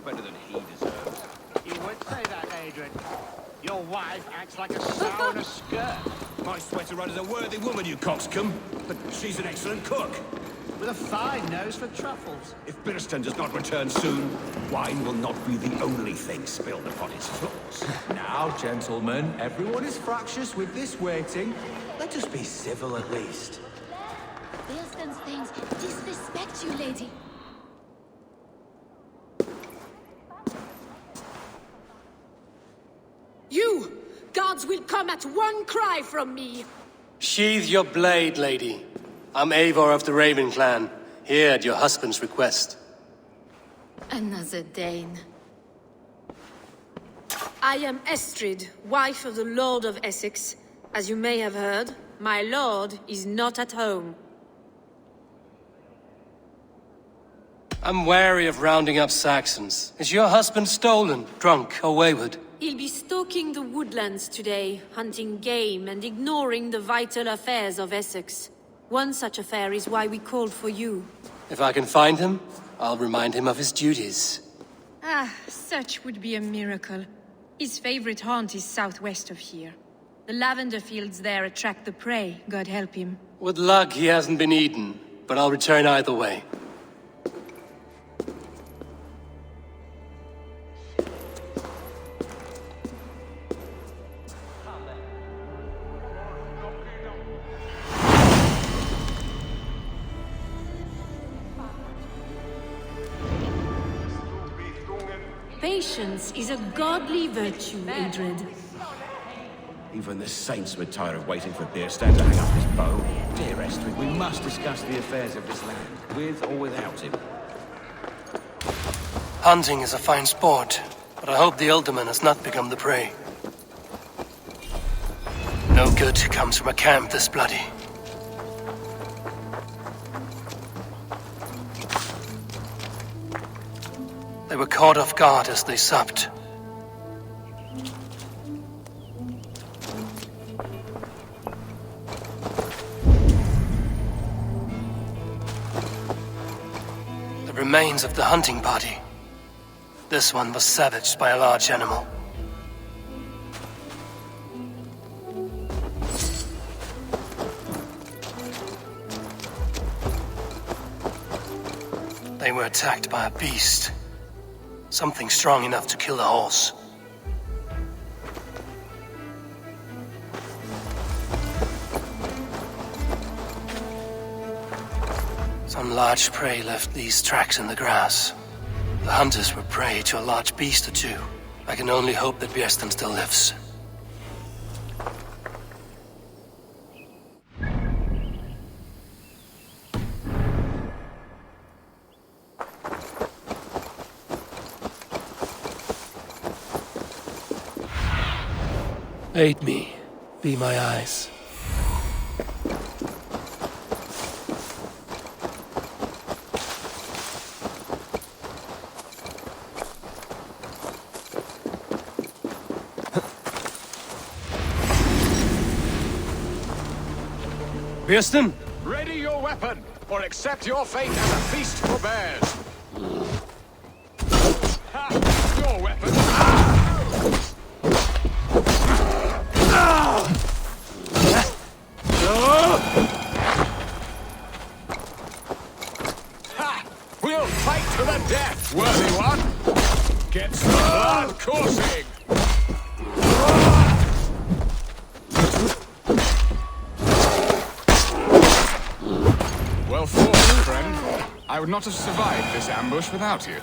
lot better than he deserves. You would say that, Adrian. Your wife acts like a sow in a skirt. My sweater runner's a worthy woman, you coxcomb. But she's an excellent cook. With a fine nose for truffles. If Birston does not return soon, wine will not be the only thing spilled upon its floors. Now, gentlemen, everyone is fractious with this waiting. Let us be civil at least. Birston's things disrespect you, lady. You! Guards will come at one cry from me! Sheathe your blade, lady. I'm Eivor of the Raven Clan, here at your husband's request. Another Dane. I am Estrid, wife of the Lord of Essex. As you may have heard, my lord is not at home. I'm wary of rounding up Saxons. Is your husband stolen, drunk, or wayward? He'll be stalking the woodlands today, hunting game and ignoring the vital affairs of Essex. One such affair is why we called for you. If I can find him, I'll remind him of his duties. Ah, such would be a miracle. His favorite haunt is southwest of here. The lavender fields there attract the prey, God help him. With luck, he hasn't been eaten, but I'll return either way. Patience is a godly virtue, Adrid. Even the saints would tire of waiting for Birstan to hang up his bow. Dear Estrid, we must discuss the affairs of this land, with or without him. Hunting is a fine sport, but I hope the Alderman has not become the prey. No good comes from a camp this bloody. They were caught off guard as they supped. The remains of the hunting party. This one was savaged by a large animal. They were attacked by a beast. Something strong enough to kill a horse. Some large prey left these tracks in the grass. The hunters were prey to a large beast or two. I can only hope that Björsten still lives. Aid me. Be my eyes. Björsten? Ready your weapon, or accept your fate as a feast for bears. Ha! Your weapon. Ha! We'll fight to the death, worthy one. Get some blood coursing. Well fought, friend. I would not have survived this ambush without you.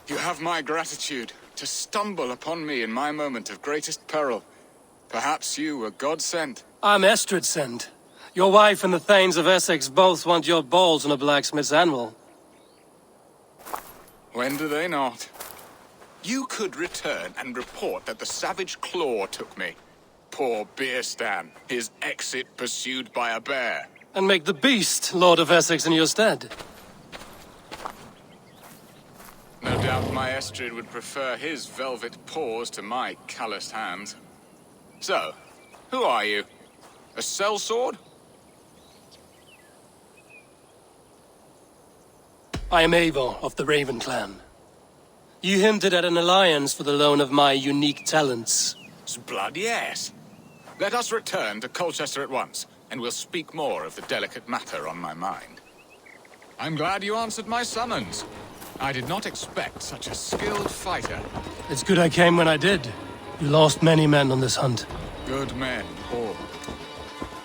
You have my gratitude to stumble upon me in my moment of greatest peril. Perhaps you were God-sent. I'm Estrid sent. Your wife and the Thanes of Essex both want your balls on a blacksmith's anvil. When do they not? You could return and report that the savage claw took me. Poor Björsten, his exit pursued by a bear. And make the beast Lord of Essex in your stead. No doubt my Estrid would prefer his velvet paws to my calloused hands. So, who are you? A sellsword? I am Eivor of the Raven clan. You hinted at an alliance for the loan of my unique talents. Blood, yes. Let us return to Colchester at once, and we'll speak more of the delicate matter on my mind. I'm glad you answered my summons. I did not expect such a skilled fighter. It's good I came when I did. You lost many men on this hunt. Good men, all.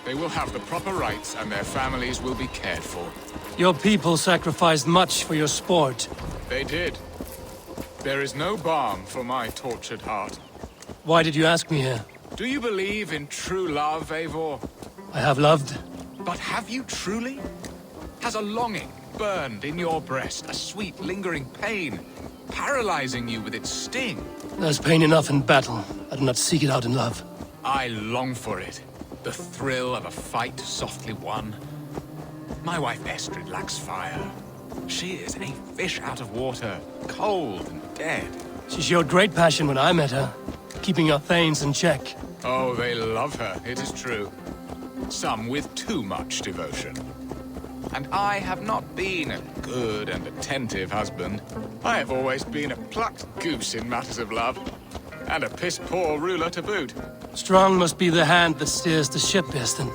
They will have the proper rights, and their families will be cared for. Your people sacrificed much for your sport. They did. There is no balm for my tortured heart. Why did you ask me here? Do you believe in true love, Eivor? I have loved. But have you truly? Has a longing burned in your breast, a sweet, lingering pain, paralyzing you with its sting? There's pain enough in battle. I do not seek it out in love. I long for it. The thrill of a fight softly won. My wife Estrid lacks fire. She is a fish out of water, cold and dead. She showed great passion when I met her, keeping your thanes in check. Oh, they love her, it is true. Some with too much devotion. And I have not been a good and attentive husband. I have always been a plucked goose in matters of love. And a piss-poor ruler to boot. Strong must be the hand that steers the ship, Birsten.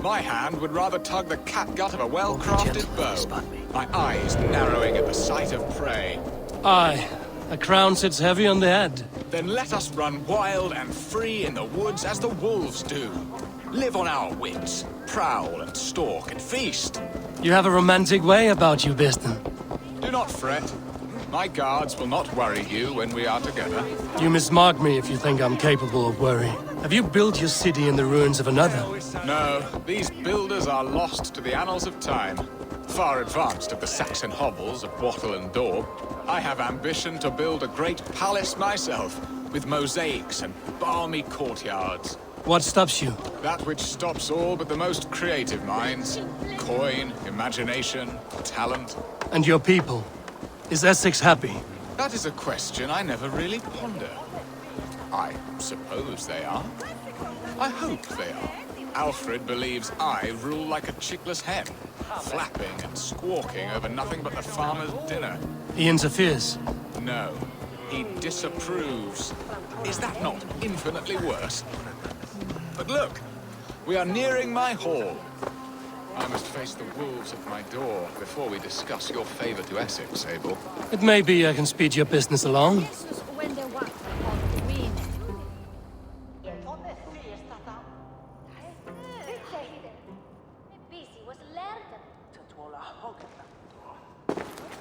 My hand would rather tug the catgut of a well-crafted Gentle, bow. spot me. My eyes narrowing at the sight of prey. Aye, a crown sits heavy on the head. Then let us run wild and free in the woods as the wolves do. Live on our wits, prowl and stalk and feast. You have a romantic way about you, Birsten. Do not fret. My guards will not worry you when we are together. You mismark me if you think I'm capable of worry. Have you built your city in the ruins of another? No, these builders are lost to the annals of time. Far advanced of the Saxon hovels of Wattle and Daub. I have ambition to build a great palace myself, with mosaics and balmy courtyards. What stops you? That which stops all but the most creative minds. Coin, imagination, talent. And your people? Is Essex happy? That is a question I never really ponder. I suppose they are. I hope they are. Alfred believes I rule like a chickless hen, flapping and squawking over nothing but the farmer's dinner. He interferes. No, he disapproves. Is that not infinitely worse? But look, we are nearing my hall. I must face the wolves at my door before we discuss your favor to Essex, Abel. It may be I can speed your business along.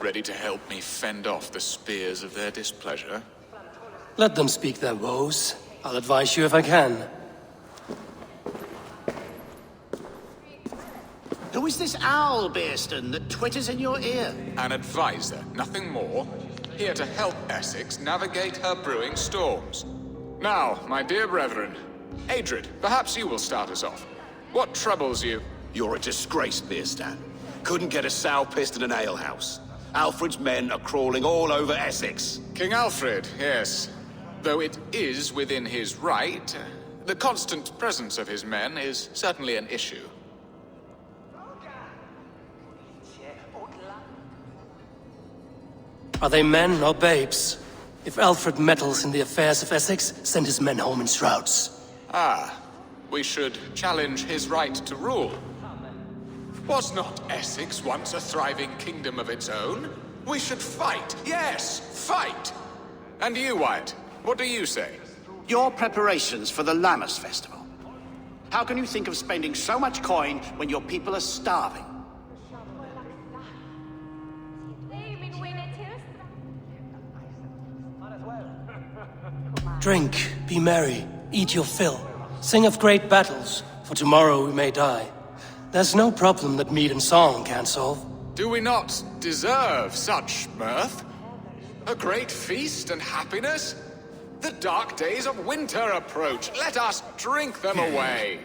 Ready to help me fend off the spears of their displeasure? Let them speak their woes. I'll advise you if I can. Who is this owl, Bearston, that twitters in your ear? An advisor, nothing more. Here to help Essex navigate her brewing storms. Now, my dear brethren, Adrid, perhaps you will start us off. What troubles you? You're a disgrace, Bearstan. Couldn't get a sow pissed in an alehouse. Alfred's men are crawling all over Essex. King Alfred, yes. Though it is within his right, the constant presence of his men is certainly an issue. Are they men or babes? If Alfred meddles in the affairs of Essex, send his men home in shrouds. Ah, we should challenge his right to rule. Was not Essex once a thriving kingdom of its own? We should fight, yes, fight! And you, Wyatt, what do you say? Your preparations for the Lammas festival. How can you think of spending so much coin when your people are starving? Drink, be merry, eat your fill. Sing of great battles, for tomorrow we may die. There's no problem that meat and song can't solve. Do we not deserve such mirth? A great feast and happiness? The dark days of winter approach. Let us drink them away.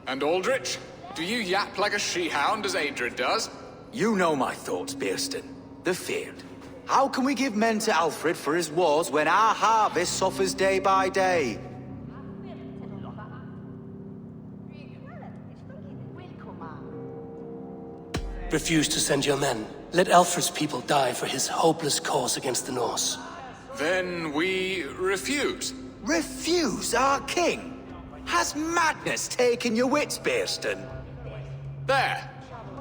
And Aldrich, do you yap like a she-hound as Adrid does? You know my thoughts, Bearston. The field. How can we give men to Alfred for his wars when our harvest suffers day by day? refuse to send your men. Let Alfred's people die for his hopeless cause against the Norse. Then we refuse. Refuse our king? Has madness taken your wits, Bearston? There.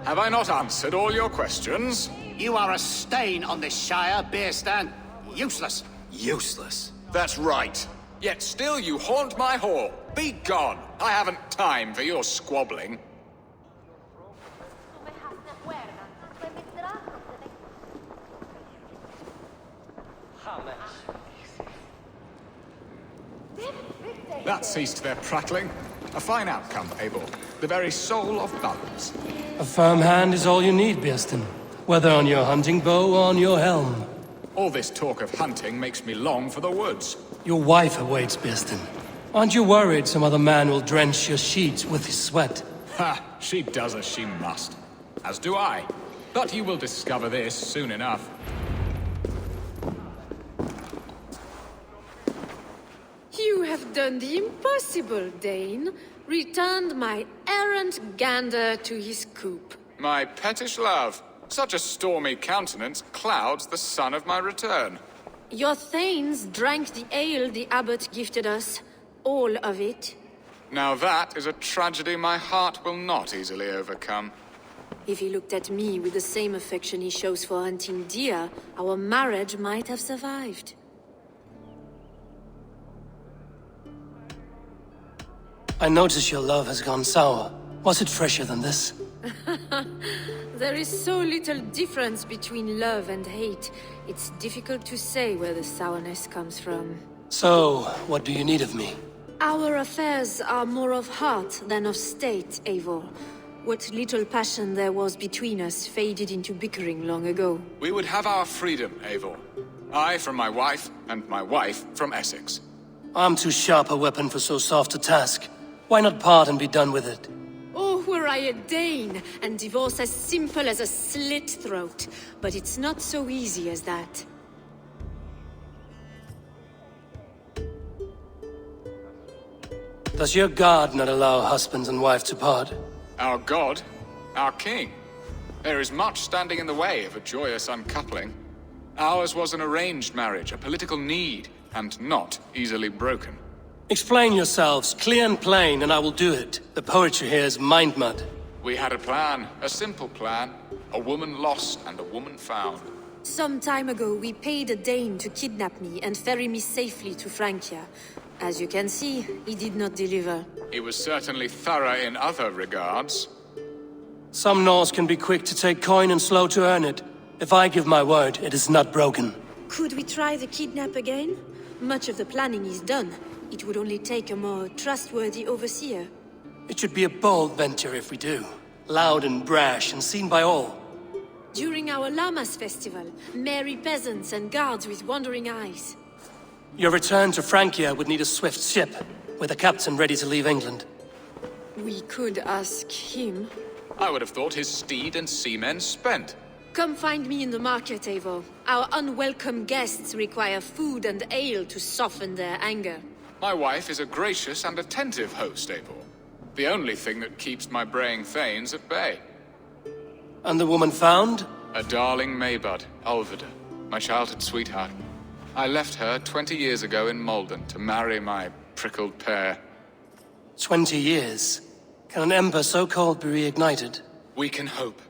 Have I not answered all your questions? You are a stain on this Shire, Bearstan. Useless. Useless. That's right. Yet still you haunt my hall. Be gone. I haven't time for your squabbling. That ceased their prattling. A fine outcome, Abel. The very soul of balance. A firm hand is all you need, Bearston. Whether on your hunting bow or on your helm. All this talk of hunting makes me long for the woods. Your wife awaits, Bearston. Aren't you worried some other man will drench your sheets with his sweat? Ha! She does as she must. As do I. But you will discover this soon enough. You have done the impossible, Dane. Returned my errant gander to his coop. My pettish love. Such a stormy countenance clouds the sun of my return. Your thanes drank the ale the abbot gifted us. All of it. Now that is a tragedy my heart will not easily overcome. If he looked at me with the same affection he shows for hunting deer, our marriage might have survived. I notice your love has gone sour. Was it fresher than this? There is so little difference between love and hate. It's difficult to say where the sourness comes from. So, what do you need of me? Our affairs are more of heart than of state, Eivor. What little passion there was between us faded into bickering long ago. We would have our freedom, Eivor. I from my wife, and my wife from Essex. I'm too sharp a weapon for so soft a task. Why not part and be done with it? Oh, were I a Dane, and divorce as simple as a slit throat. But it's not so easy as that. Does your god not allow husbands and wife to part? Our god, our king. There is much standing in the way of a joyous uncoupling. Ours was an arranged marriage, a political need, and not easily broken. Explain yourselves, clear and plain, and I will do it. The poetry here is mind mud. We had a plan, a simple plan. A woman lost and a woman found. Some time ago, we paid a Dane to kidnap me and ferry me safely to Francia. As you can see, he did not deliver. He was certainly thorough in other regards. Some Norse can be quick to take coin and slow to earn it. If I give my word, it is not broken. Could we try the kidnap again? Much of the planning is done. It would only take a more trustworthy overseer. It should be a bold venture if we do. Loud and brash and seen by all. During our Llamas festival, merry peasants and guards with wandering eyes. Your return to Francia would need a swift ship, with a captain ready to leave England. We could ask him. I would have thought his steed and seamen spent. Come find me in the market, Eivor. Our unwelcome guests require food and ale to soften their anger. My wife is a gracious and attentive host, Eivor. The only thing that keeps my braying thanes at bay. And the woman found? A darling Maybud, Ulvida, my childhood sweetheart. I left her 20 years ago in Malden to marry my prickled pear. 20 years? Can an ember so cold be reignited? We can hope.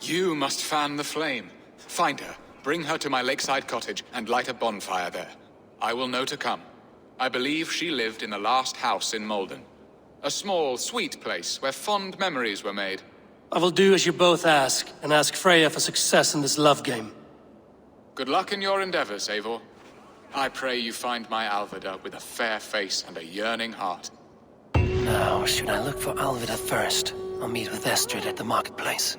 You must fan the flame. Find her, bring her to my lakeside cottage, and light a bonfire there. I will know to come. I believe she lived in the last house in Malden. A small, sweet place where fond memories were made. I will do as you both ask, and ask Freya for success in this love game. Good luck in your endeavors, Eivor. I pray you find my Alvida with a fair face and a yearning heart. Now, should I look for Alvida first? I'll meet with Estrid at the marketplace.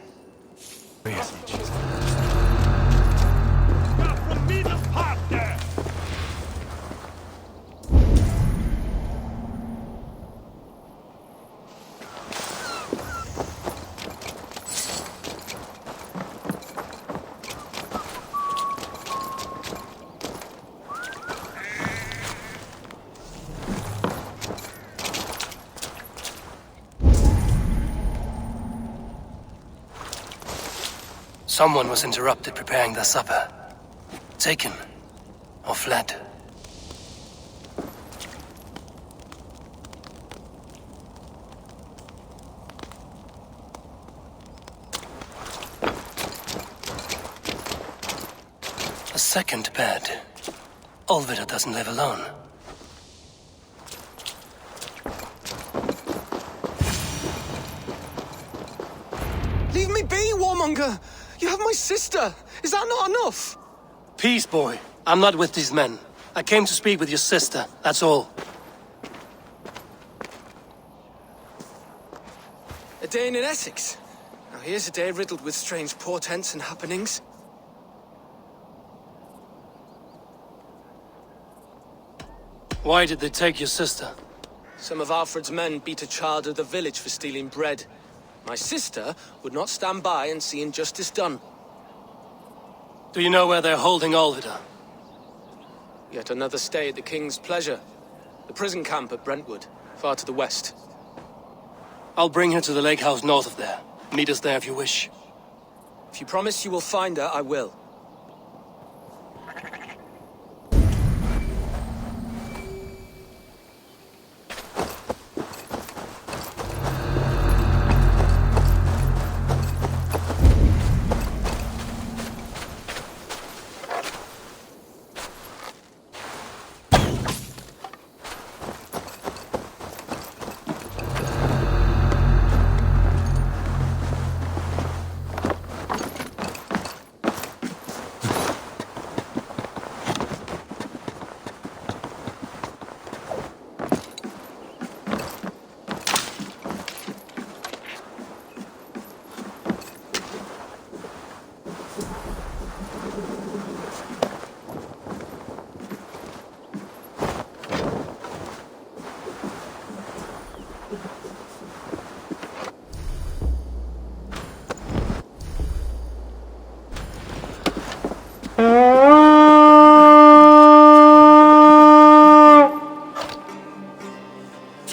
Someone was interrupted preparing their supper. Taken. Or fled. A second bed. Olvida doesn't live alone. Leave me be, warmonger! You have my sister! Is that not enough? Peace, boy. I'm not with these men. I came to speak with your sister, that's all. A day in Essex. Now here's a day riddled with strange portents and happenings. Why did they take your sister? Some of Alfred's men beat a child of the village for stealing bread. My sister would not stand by and see injustice done. Do you know where they're holding Olvida? Yet another stay at the King's pleasure. The prison camp at Brentwood, far to the west. I'll bring her to the lake house north of there. Meet us there if you wish. If you promise you will find her, I will.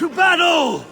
To battle!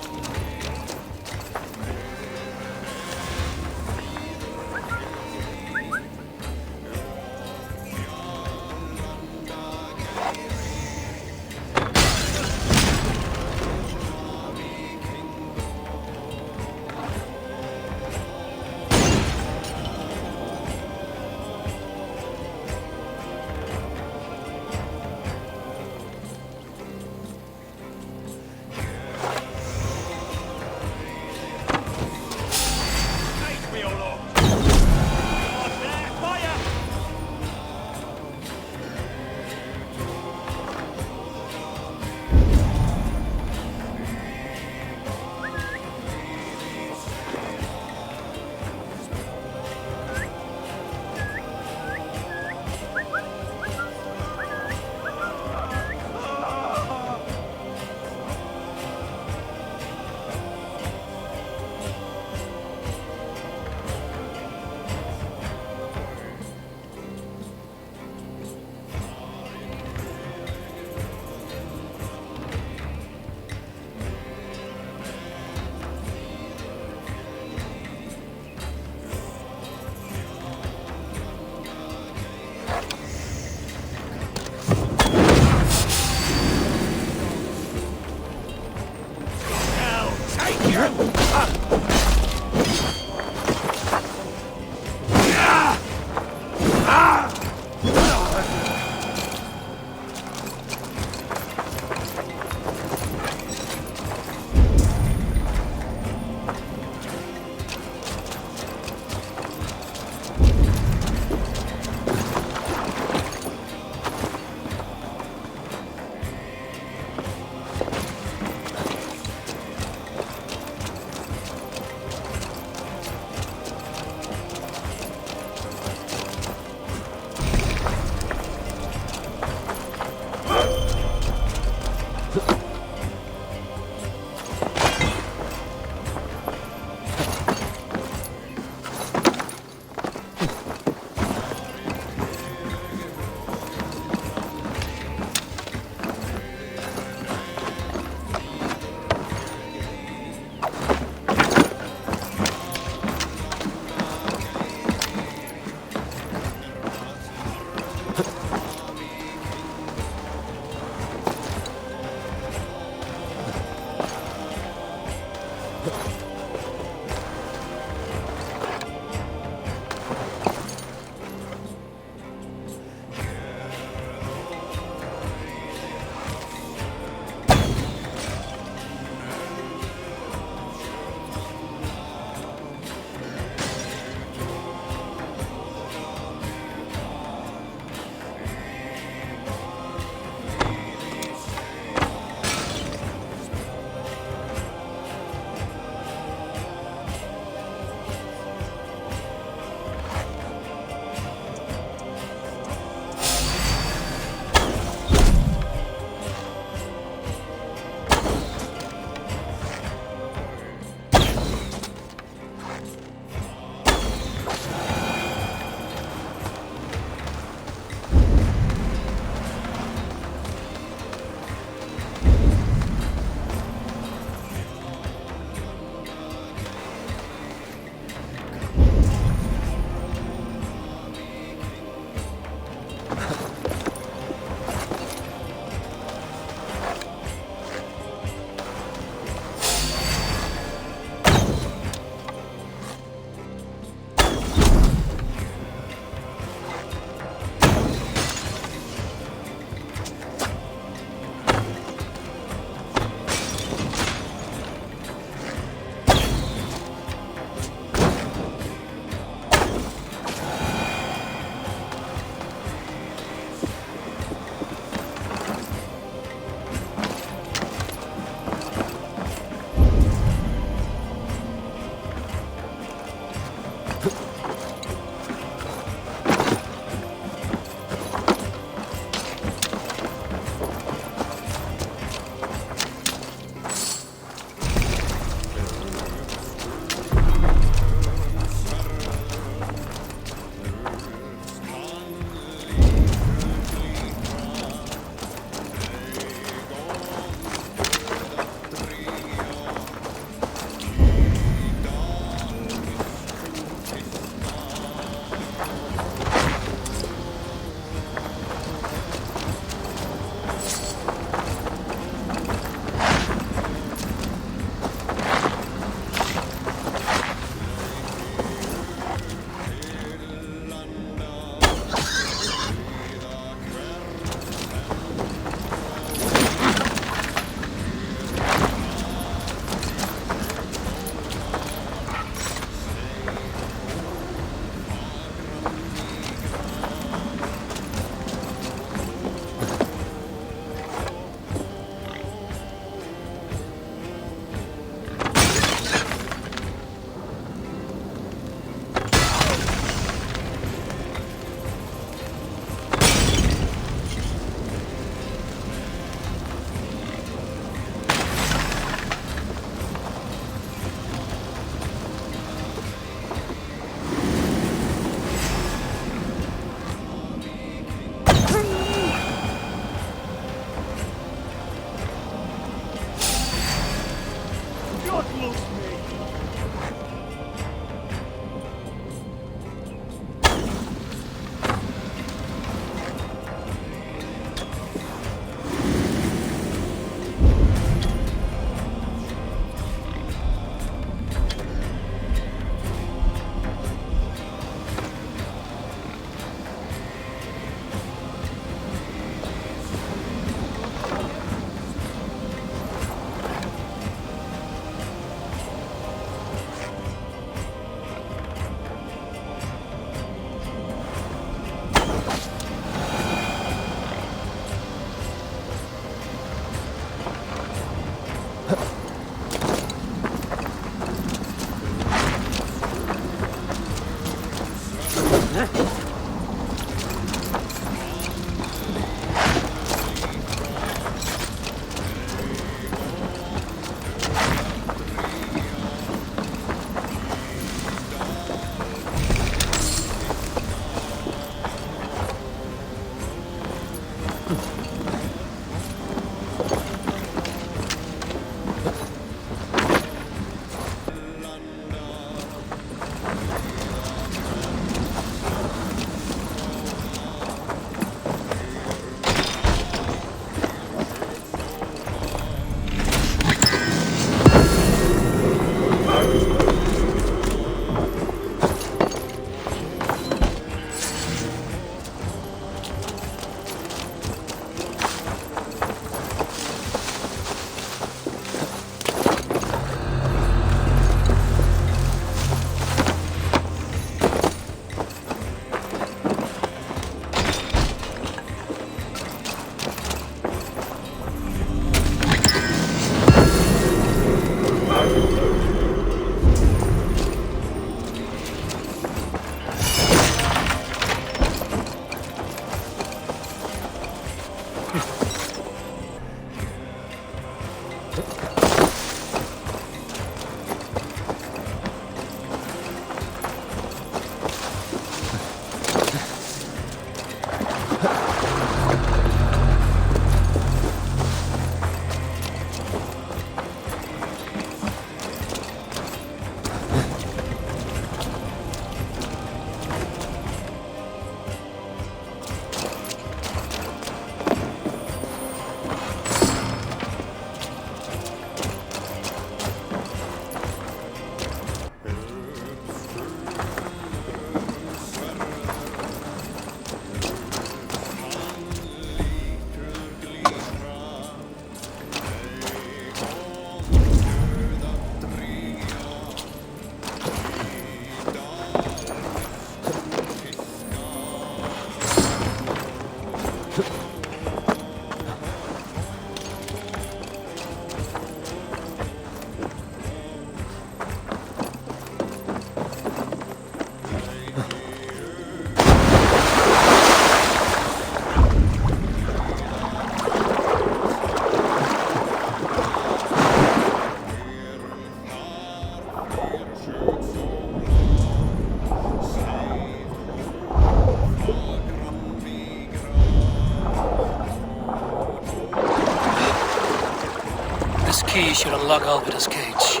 should unlock Alvida's cage.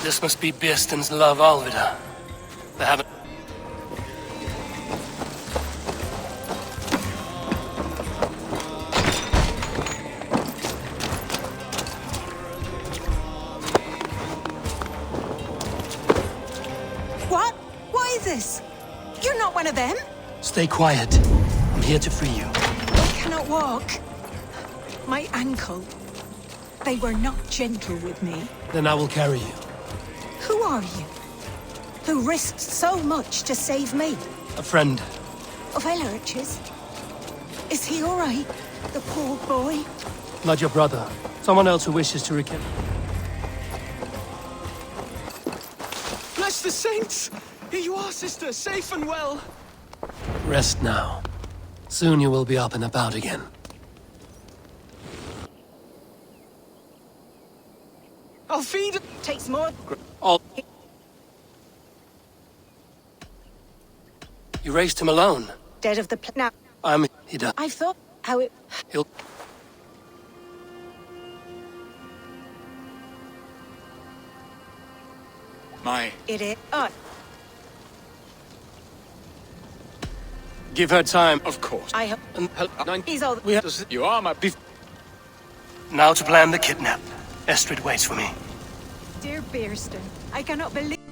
This must be Bearsten's love, Alvida. They haven't... What? What is this? You're not one of them? Stay quiet. I'm here to free you. I cannot walk. My ankle. They were not gentle with me. Then I will carry you. Who are you? Who risked so much to save me? A friend. Of Ellerch's? Is he all right? The poor boy? Not your brother. Someone else who wishes to reconnect. Bless the saints! Here you are, sister, safe and well. Rest now. Soon you will be up and about again. I'll feed... Takes more. All... You raised him alone? Dead of the now. He does. I thought how it. He'll... It is. Give her time. Of course. I hope. And He's all. we have... You are my... Now to plan the kidnap. Estrid waits for me. Dear Bearston, I cannot believe.